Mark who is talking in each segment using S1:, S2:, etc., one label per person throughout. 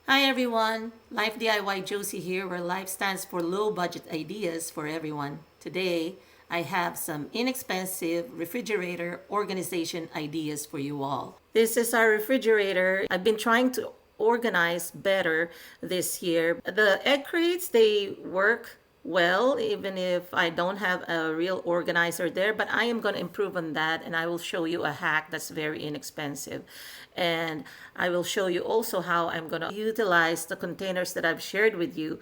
S1: Hi everyone, Life DIY Josie here, where life stands for low budget ideas for everyone. Today, I have some inexpensive refrigerator organization ideas for you all. This is our refrigerator. I've been trying to organize better this year. The egg crates, they work well, even if I don't have a real organizer there, but I am going to improve on that and I will show you a hack that's very inexpensive. And I will show you also how I'm going to utilize the containers that I've shared with you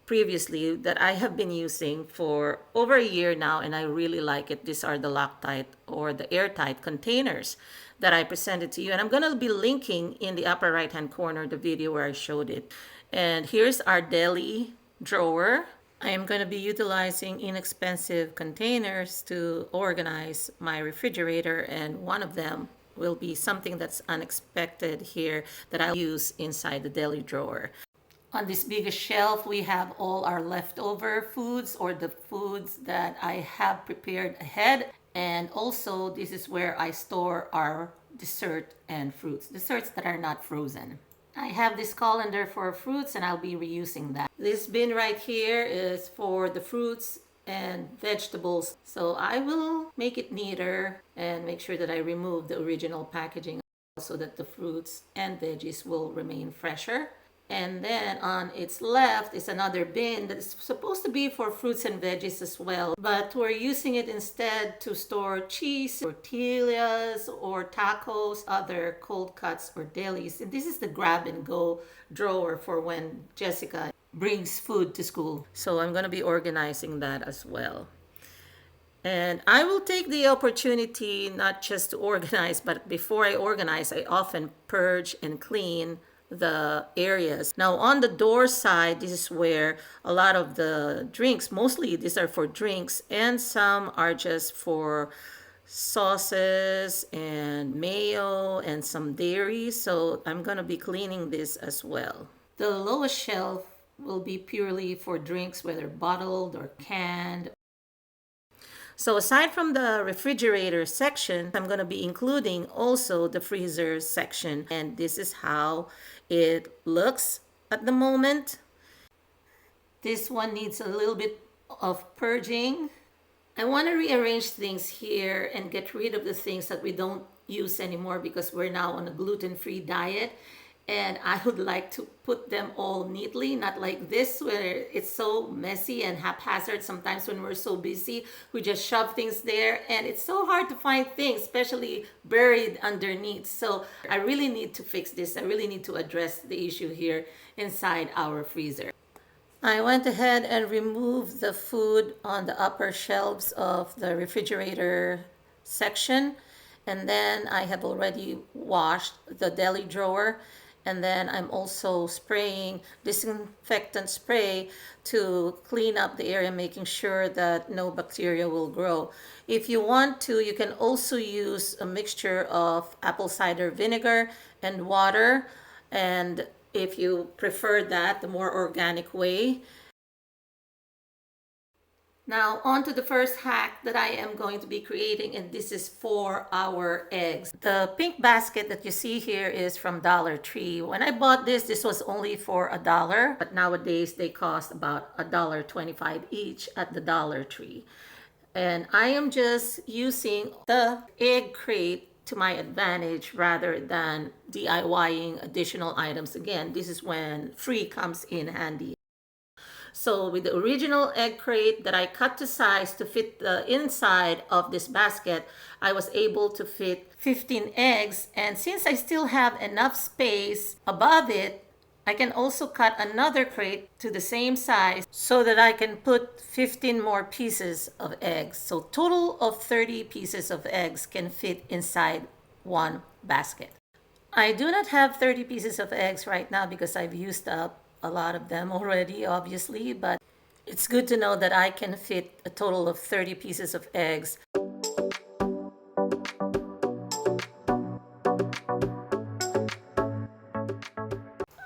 S1: previously that I have been using for over a year now and I really like it. These are the Loctite or the airtight containers that I presented to you, and I'm going to be linking in the upper right hand corner the video where I showed it. And here's our deli drawer. I am going to be utilizing inexpensive containers to organize my refrigerator, and one of them will be something that's unexpected here that I'll use inside the deli drawer. On this biggest shelf, we have all our leftover foods or the foods that I have prepared ahead. And also, this is where I store our dessert and fruits, desserts that are not frozen. I have this colander for fruits and I'll be reusing that. This bin right here is for the fruits and vegetables. So I will make it neater and make sure that I remove the original packaging so that the fruits and veggies will remain fresher. And then on its left is another bin that is supposed to be for fruits and veggies as well. But we're using it instead to store cheese, tortillas, or tacos, other cold cuts or delis. And this is the grab and go drawer for when Jessica brings food to school. So I'm going to be organizing that as well. And I will take the opportunity not just to organize, but before I organize, I often purge and clean the areas. Now on the door side, this is where a lot of the drinks, mostly these are for drinks, and some are just for sauces and mayo and some dairy. So I'm going to be cleaning this as well. The lowest shelf will be purely for drinks, whether bottled or canned. So aside from the refrigerator section, I'm going to be including also the freezer section. And this is how it looks at the moment. This one needs a little bit of purging. I want to rearrange things here and get rid of the things that we don't use anymore because we're now on a gluten-free diet. And I would like to put them all neatly, not like this where it's so messy and haphazard. Sometimes when we're so busy, we just shove things there and it's so hard to find things, especially buried underneath. So I really need to fix this. I really need to address the issue here inside our freezer. I went ahead and removed the food on the upper shelves of the refrigerator section. And then I have already washed the deli drawer. And then I'm also spraying disinfectant spray to clean up the area, making sure that no bacteria will grow. If you want to, you can also use a mixture of apple cider vinegar and water. And if you prefer that, the more organic way. Now on to the first hack that I am going to be creating, and this is for our eggs. The pink basket that you see here is from Dollar Tree. When I bought this, this was only for $1, but nowadays they cost about $1.25 each at the Dollar Tree. And I am just using the egg crate to my advantage rather than DIYing additional items. Again, this is when free comes in handy. So with the original egg crate that I cut to size to fit the inside of this basket, I was able to fit 15 eggs. And since I still have enough space above it, I can also cut another crate to the same size so that I can put 15 more pieces of eggs. So total of 30 pieces of eggs can fit inside one basket. I do not have 30 pieces of eggs right now because I've used up a lot of them already, obviously, but it's good to know that I can fit a total of 30 pieces of eggs.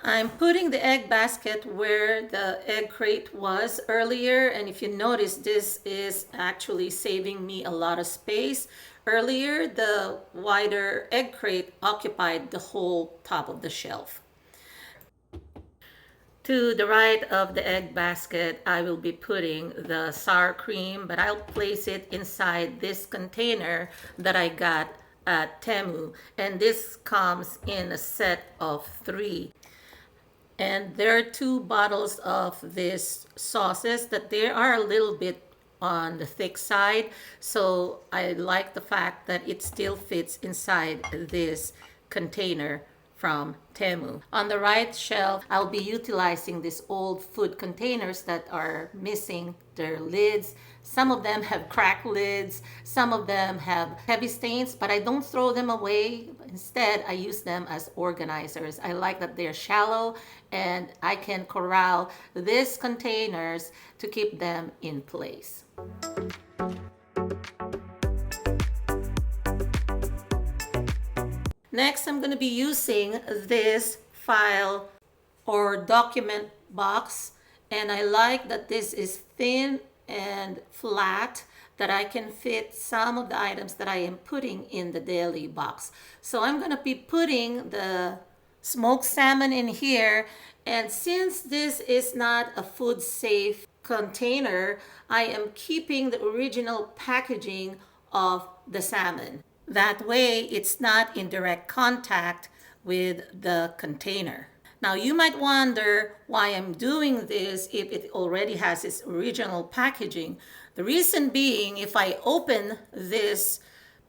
S1: I'm putting the egg basket where the egg crate was earlier, and if you notice, this is actually saving me a lot of space. Earlier, the wider egg crate occupied the whole top of the shelf. To the right of the egg basket, I will be putting the sour cream, but I'll place it inside this container that I got at Temu. And this comes in a set of 3. And there are 2 bottles of this sauces that they are a little bit on the thick side. So I like the fact that it still fits inside this container from Temu. On the right shelf, I'll be utilizing these old food containers that are missing their lids. Some of them have cracked lids, some of them have heavy stains, but I don't throw them away. Instead, I use them as organizers. I like that they're shallow and I can corral these containers to keep them in place. Next, I'm going to be using this file or document box, and I like that this is thin and flat, that I can fit some of the items that I am putting in the daily box. So I'm going to be putting the smoked salmon in here, and since this is not a food safe container, I am keeping the original packaging of the salmon. That way, it's not in direct contact with the container. Now, you might wonder why I'm doing this if it already has its original packaging. The reason being, if I open this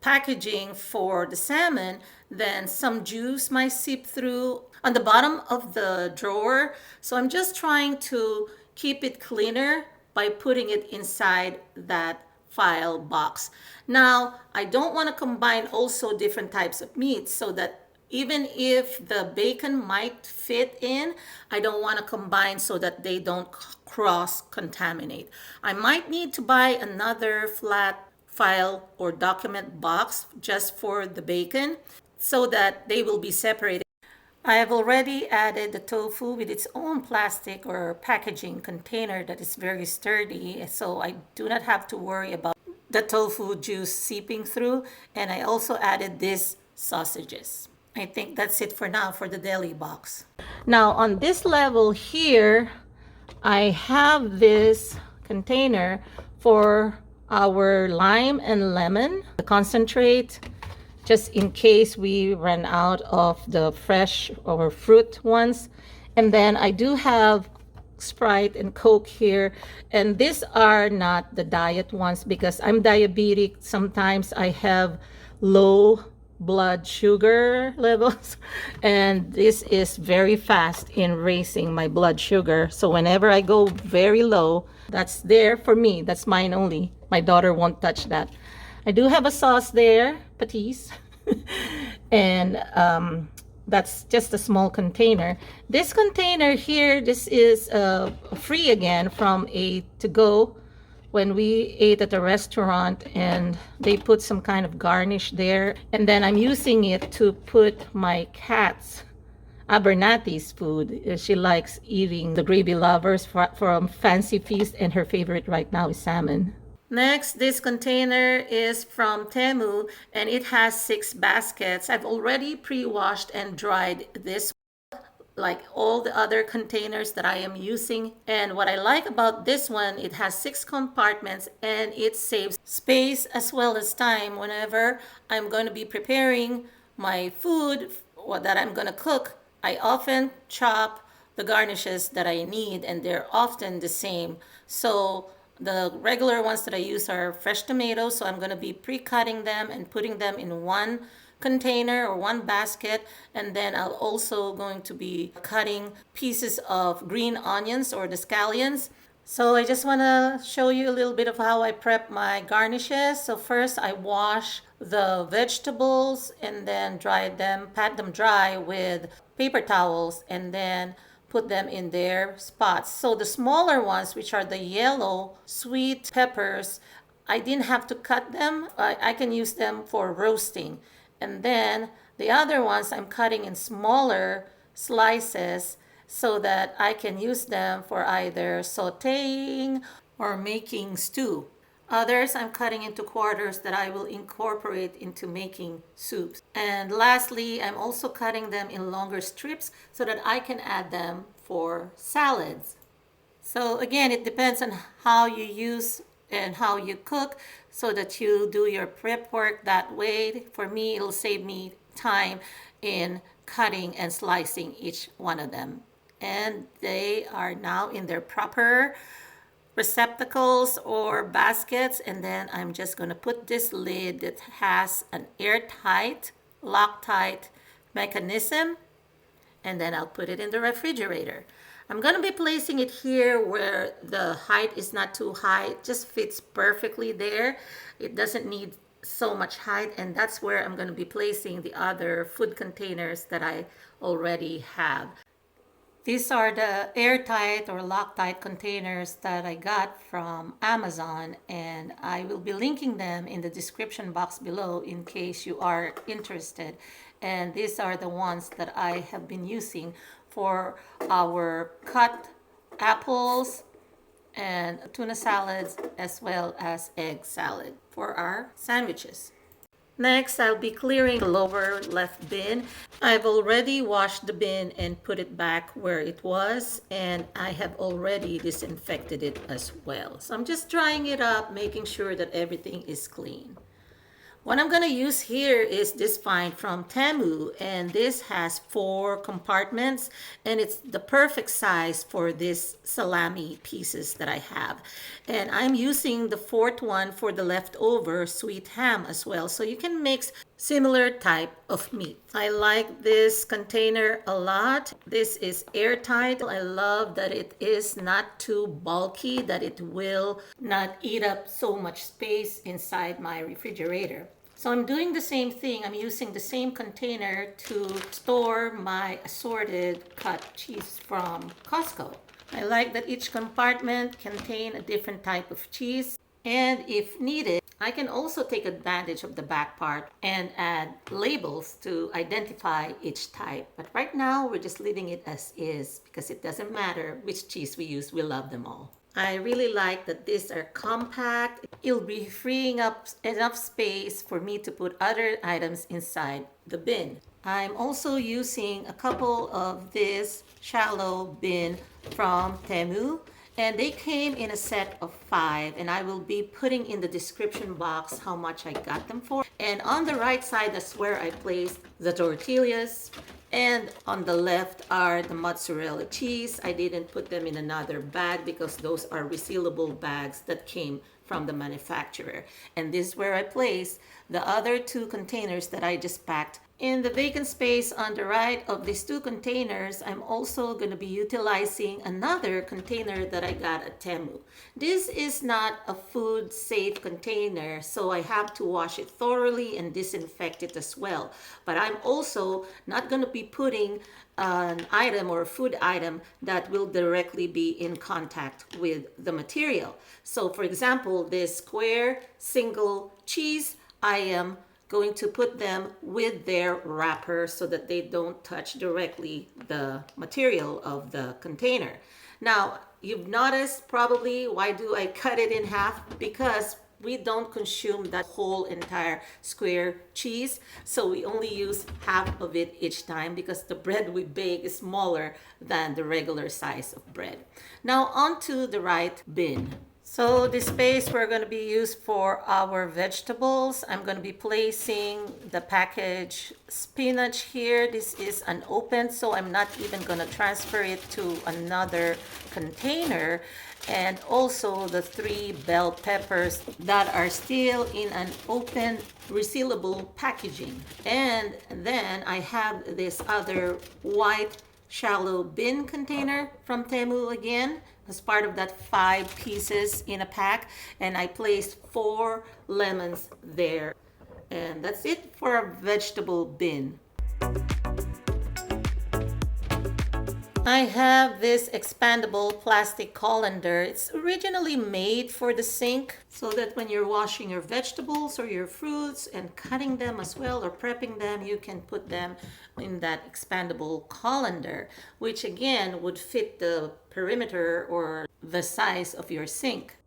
S1: packaging for the salmon, then some juice might seep through on the bottom of the drawer. So I'm just trying to keep it cleaner by putting it inside that file box. Now, I don't want to combine also different types of meats, so that even if the bacon might fit in, I don't want to combine so that they don't cross-contaminate. I might need to buy another flat file or document box just for the bacon so that they will be separated. I have already added the tofu with its own plastic or packaging container that is very sturdy, so I do not have to worry about the tofu juice seeping through. And I also added these sausages. I think that's it for now for the deli box. Now on this level here, I have this container for our lime and lemon, the concentrate, just in case we run out of the fresh or fruit ones. And then I do have Sprite and Coke here, and these are not the diet ones because I'm diabetic. Sometimes I have low blood sugar levels, and this is very fast in raising my blood sugar. So whenever I go very low, that's there for me. That's mine only. My daughter won't touch that. I do have a sauce there, patties, and that's just a small container. This container here, this is free again from a to-go when we ate at a restaurant, and they put some kind of garnish there. And then I'm using it to put my cat's Abernathy's food. She likes eating the gravy lovers from Fancy Feast, and her favorite right now is salmon. Next, this container is from Temu, and it has 6 baskets. I've already pre-washed and dried this like all the other containers that I am using. And what I like about this one, it has 6 compartments, and it saves space as well as time whenever I'm going to be preparing my food that I'm going to cook. I often chop the garnishes that I need, and they're often the same. So the regular ones that I use are fresh tomatoes, so I'm going to be pre-cutting them and putting them in one container or one basket. And then I'll also going to be cutting pieces of green onions or the scallions. So I just want to show you a little bit of how I prep my garnishes. So first I wash the vegetables and then dry them, pat them dry with paper towels, and then put them in their spots. So the smaller ones, which are the yellow sweet peppers, I didn't have to cut them. I can use them for roasting. And then the other ones I'm cutting in smaller slices so that I can use them for either sauteing or making stew. Others I'm cutting into quarters that I will incorporate into making soups. And lastly, I'm also cutting them in longer strips so that I can add them for salads. So again, it depends on how you use and how you cook so that you do your prep work that way. For me, it'll save me time in cutting and slicing each one of them. And they are now in their proper receptacles or baskets, and then I'm just going to put this lid that has an airtight, Loctite mechanism, and then I'll put it in the refrigerator. I'm going to be placing it here where the height is not too high. It just fits perfectly there. It doesn't need so much height, and that's where I'm going to be placing the other food containers that I already have. These are the airtight or Loctite containers that I got from Amazon, and I will be linking them in the description box below in case you are interested. And these are the ones that I have been using for our cut apples and tuna salads, as well as egg salad for our sandwiches. Next, I'll be clearing the lower left bin. I've already washed the bin and put it back where it was, and I have already disinfected it as well. So I'm just drying it up, making sure that everything is clean. What I'm going to use here is this find from Temu, and this has 4 compartments, and it's the perfect size for this salami pieces that I have. And I'm using the 4th one for the leftover sweet ham as well, so you can mix similar type of meat. I like this container a lot. This is airtight. I love that it is not too bulky, that it will not eat up so much space inside my refrigerator. So I'm doing the same thing. I'm using the same container to store my assorted cut cheese from Costco. I like that each compartment contains a different type of cheese, and if needed, I can also take advantage of the back part and add labels to identify each type. But right now, we're just leaving it as is because it doesn't matter which cheese we use. We love them all. I really like that these are compact. It'll be freeing up enough space for me to put other items inside the bin. I'm also using a couple of this shallow bin from Temu, and they came in a set of 5, and I will be putting in the description box how much I got them for. And on the right side, that's where I placed the tortillas, and on the left are the mozzarella cheese. I didn't put them in another bag because those are resealable bags that came from the manufacturer. And this is where I place the other 2 containers that I just packed. In the vacant space on the right of these 2 containers, I'm also going to be utilizing another container that I got at Temu. This is not a food safe container, so I have to wash it thoroughly and disinfect it as well. But I'm also not going to be putting an item or a food item that will directly be in contact with the material. So for example, this square single cheese, I am going to put them with their wrapper so that they don't touch directly the material of the container. Now, you've noticed probably why do I cut it in half? Because we don't consume that whole entire square cheese, so we only use half of it each time because the bread we bake is smaller than the regular size of bread. Now onto the right bin. So this space we're going to be used for our vegetables. I'm going to be placing the packaged spinach here. This is unopened, so I'm not even going to transfer it to another container. And also the 3 bell peppers that are still in an open resealable packaging. And then I have this other white shallow bin container from Temu again as part of that 5 pieces in a pack, and I placed 4 lemons there. And that's it for a vegetable bin. I have this expandable plastic colander. It's originally made for the sink so that when you're washing your vegetables or your fruits and cutting them as well or prepping them, you can put them in that expandable colander, which again would fit the perimeter or the size of your sink.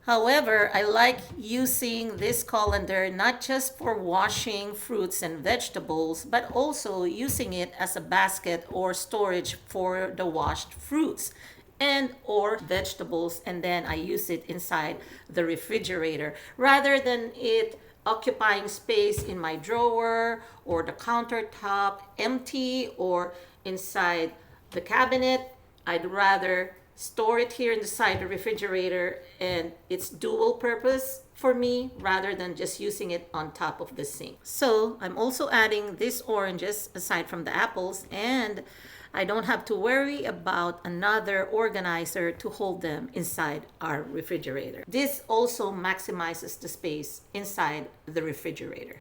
S1: However, I like using this colander not just for washing fruits and vegetables, but also using it as a basket or storage for the washed fruits and or vegetables, and then I use it inside the refrigerator rather than it occupying space in my drawer or the countertop empty or inside the cabinet. I'd rather store it here inside the refrigerator, and it's dual purpose for me rather than just using it on top of the sink. So I'm also adding these oranges aside from the apples, and I don't have to worry about another organizer to hold them inside our refrigerator. This also maximizes the space inside the refrigerator.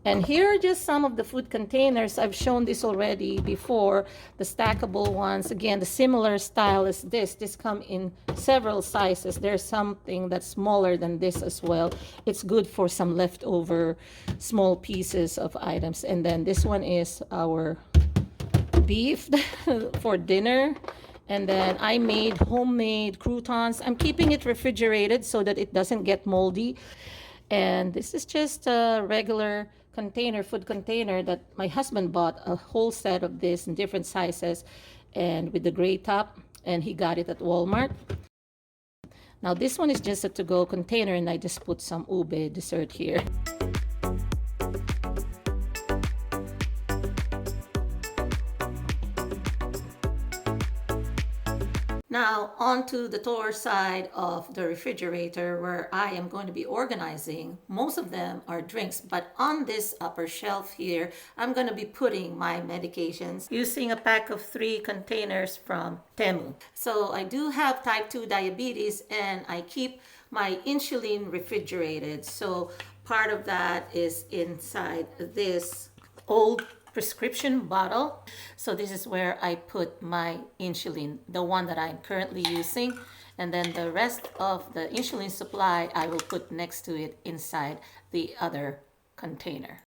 S1: And here are just some of the food containers. I've shown this already before, the stackable ones. Again, the similar style as this. This come in several sizes. There's something that's smaller than this as well. It's good for some leftover small pieces of items. And then this one is our beef for dinner. And then I made homemade croutons. I'm keeping it refrigerated so that it doesn't get moldy. And this is just a regular container, food container that my husband bought a whole set of this in different sizes and with the gray top, and he got it at Walmart. Now this one is just a to-go container, and I just put some ube dessert here. Now, onto the door side of the refrigerator where I am going to be organizing. Most of them are drinks, but on this upper shelf here, I'm going to be putting my medications using a pack of 3 containers from Temu. So I do have type 2 diabetes, and I keep my insulin refrigerated. So part of that is inside this old prescription bottle. So this is where I put my insulin, the one that I'm currently using, and then the rest of the insulin supply I will put next to it inside the other container.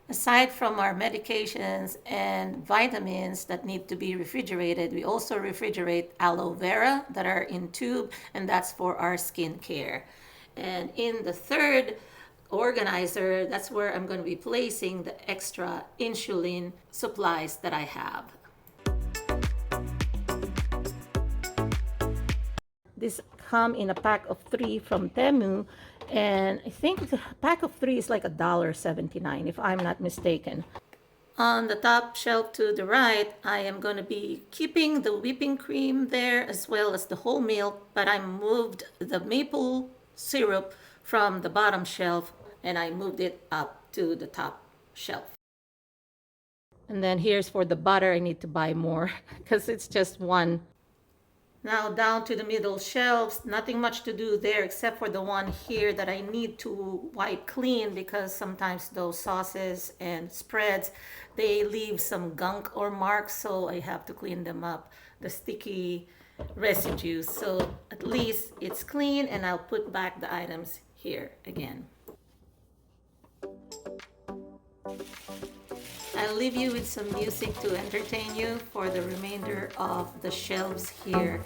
S1: Aside from our medications and vitamins that need to be refrigerated, we also refrigerate aloe vera that are in tube, and that's for our skin care. And in the third organizer, that's where I'm going to be placing the extra insulin supplies that I have. This come in a pack of 3 from Temu, and I think the pack of 3 is like $1.79 if I'm not mistaken. On the top shelf to the right, I am going to be keeping the whipping cream there as well as the whole milk, but I moved the maple syrup from the bottom shelf and I moved it up to the top shelf. And then here's for the butter. I need to buy more because it's just one. Now down to the middle shelves, nothing much to do there except for the one here that I need to wipe clean because sometimes those sauces and spreads, they leave some gunk or marks, so I have to clean them up, the sticky residues. So at least it's clean, and I'll put back the items here again. I'll leave you with some music to entertain you for the remainder of the shelves here.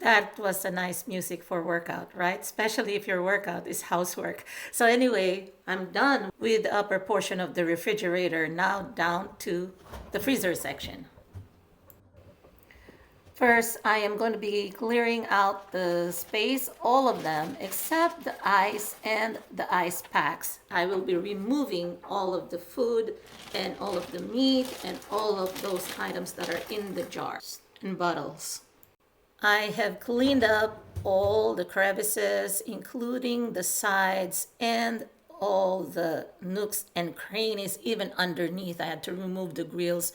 S1: That was a nice music for workout, right? Especially if your workout is housework. So anyway, I'm done with the upper portion of the refrigerator. Now down to the freezer section. First, I am going to be clearing out the space, all of them, except the ice and the ice packs. I will be removing all of the food and all of the meat and all of those items that are in the jars and bottles. I have cleaned up all the crevices, including the sides and all the nooks and crannies, even underneath. I had to remove the grills.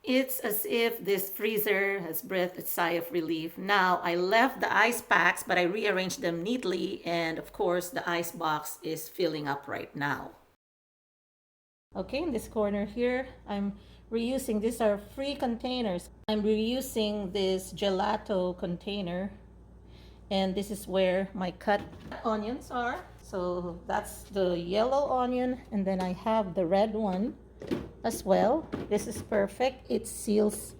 S1: It's as if this freezer has breathed a sigh of relief. Now, I left the ice packs, but I rearranged them neatly, and of course, the ice box is filling up right now. Okay, in this corner here, I'm reusing, these are free containers. I'm reusing this gelato container, and this is where my cut onions are. So that's the yellow onion, and then I have the red one as well. This is perfect. It seals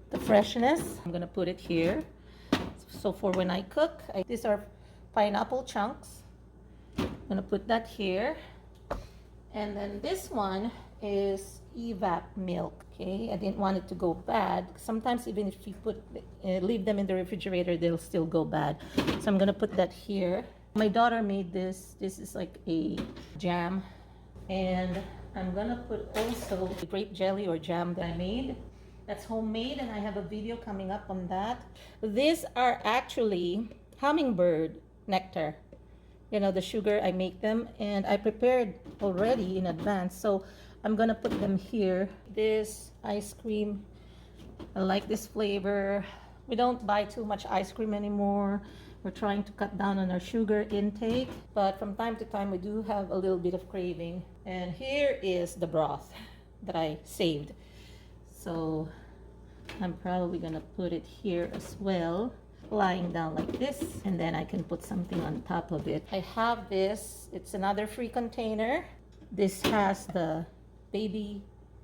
S1: the freshness. I'm gonna put it here. So for when I cook, these are pineapple chunks. I'm gonna put that here. And then this one is evap milk. Okay, I didn't want it to go bad. Sometimes even if you leave them in the refrigerator, they'll still go bad. So I'm gonna put that here. My daughter made this. This is like a jam, and I'm gonna put also the grape jelly or jam that I made. That's homemade, and I have a video coming up on that. These are actually hummingbird nectar. You know, the sugar, I make them, and I prepared already in advance. So I'm gonna put them here. This ice cream, I like this flavor. We don't buy too much ice cream anymore. We're trying to cut down on our sugar intake, but from time to time we do have a little bit of craving. And here is the broth that I saved. So I'm probably gonna put it here as well, lying down like this, and then I can put something on top of it. I have this, it's another free container. This has the baby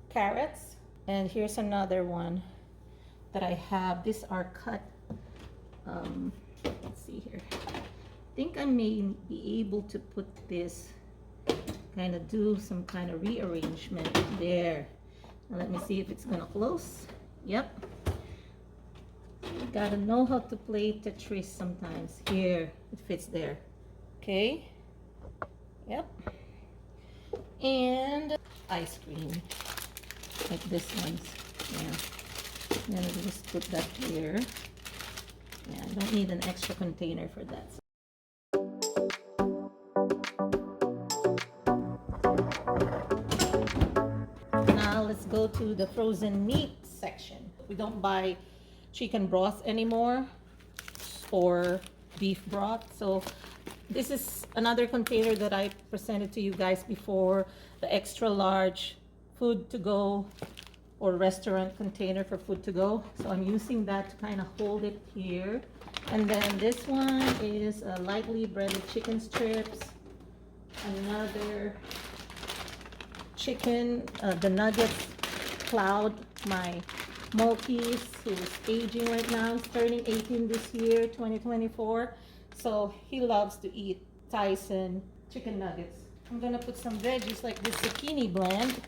S1: carrots, and here's another one that I have. These are cut, let's see here. I think I may be able to put this, kind of do some kind of rearrangement there. Now let me see if it's gonna close. Yep. You gotta know how to play Tetris sometimes. Here, it fits there. Okay. Yep. And ice cream, like this one's. Yeah. I'm gonna just put that here. Yeah, I don't need an extra container for that. Now let's go to the frozen meat section. We don't buy chicken broth anymore or beef broth. So this is another container that I presented to you guys before, the extra large food to go or restaurant container for food to go. So I'm using that to kind of hold it here. And then this one is lightly breaded chicken strips, another chicken, the nuggets Cloud, my Maltese, who is aging right now. He's turning 18 this year, 2024. So he loves to eat Tyson chicken nuggets. I'm gonna put some veggies like this zucchini blend.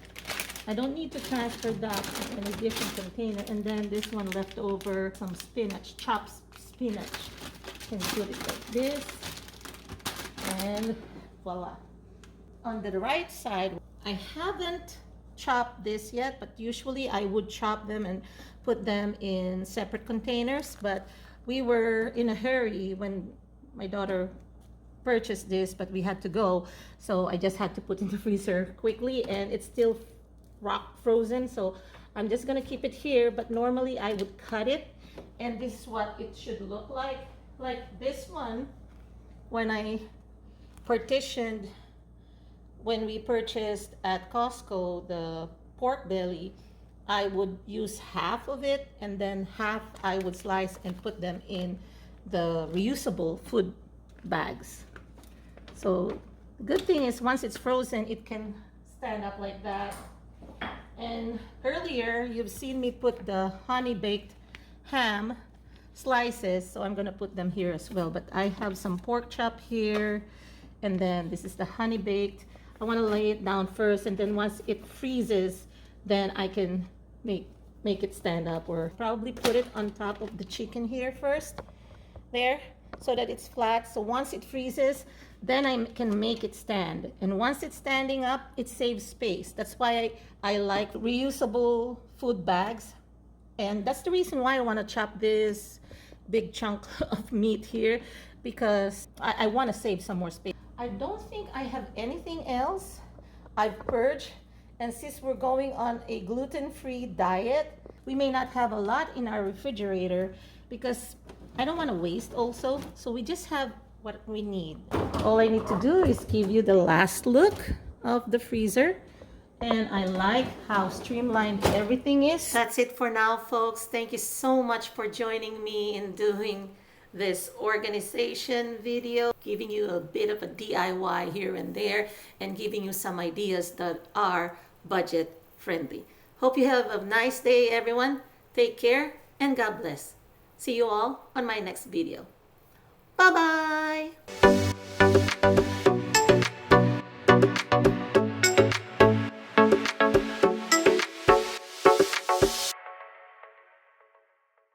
S1: I don't need to transfer that in a different container. And then this one left over, some spinach, chopped spinach. You can put it like this, and voila. On the right side, I haven't chopped this yet, but usually I would chop them and put them in separate containers. But we were in a hurry when my daughter purchased this, but we had to go, so I just had to put in the freezer quickly, and it's still rock frozen, so I'm just gonna keep it here. But normally I would cut it, and this is what it should look like this one. When I partitioned, when we purchased at Costco the pork belly, I would use half of it, and then half I would slice and put them in the reusable food bags. So the good thing is once it's frozen, it can stand up like that. And earlier you've seen me put the honey baked ham slices, so I'm gonna put them here as well. But I have some pork chop here, and then this is the honey baked. I want to lay it down first, and then once it freezes, then I can make it stand up, or probably put it on top of the chicken here first, there, so that it's flat. So once it freezes, then I can make it stand. And once it's standing up, it saves space. That's why I like reusable food bags. And that's the reason why I want to chop this big chunk of meat here. because I want to save some more space. I don't think I have anything else. I've purged, and since we're going on a gluten-free diet, we may not have a lot in our refrigerator because I don't want to waste also. So we just have what we need. All I need to do is give you the last look of the freezer. And I like how streamlined everything is. That's it for now, folks. Thank you so much for joining me in doing this organization video, giving you a bit of a DIY here and there, and giving you some ideas that are budget friendly. Hope you have a nice day, everyone. Take care and God bless. See you all on my next video. Bye-bye.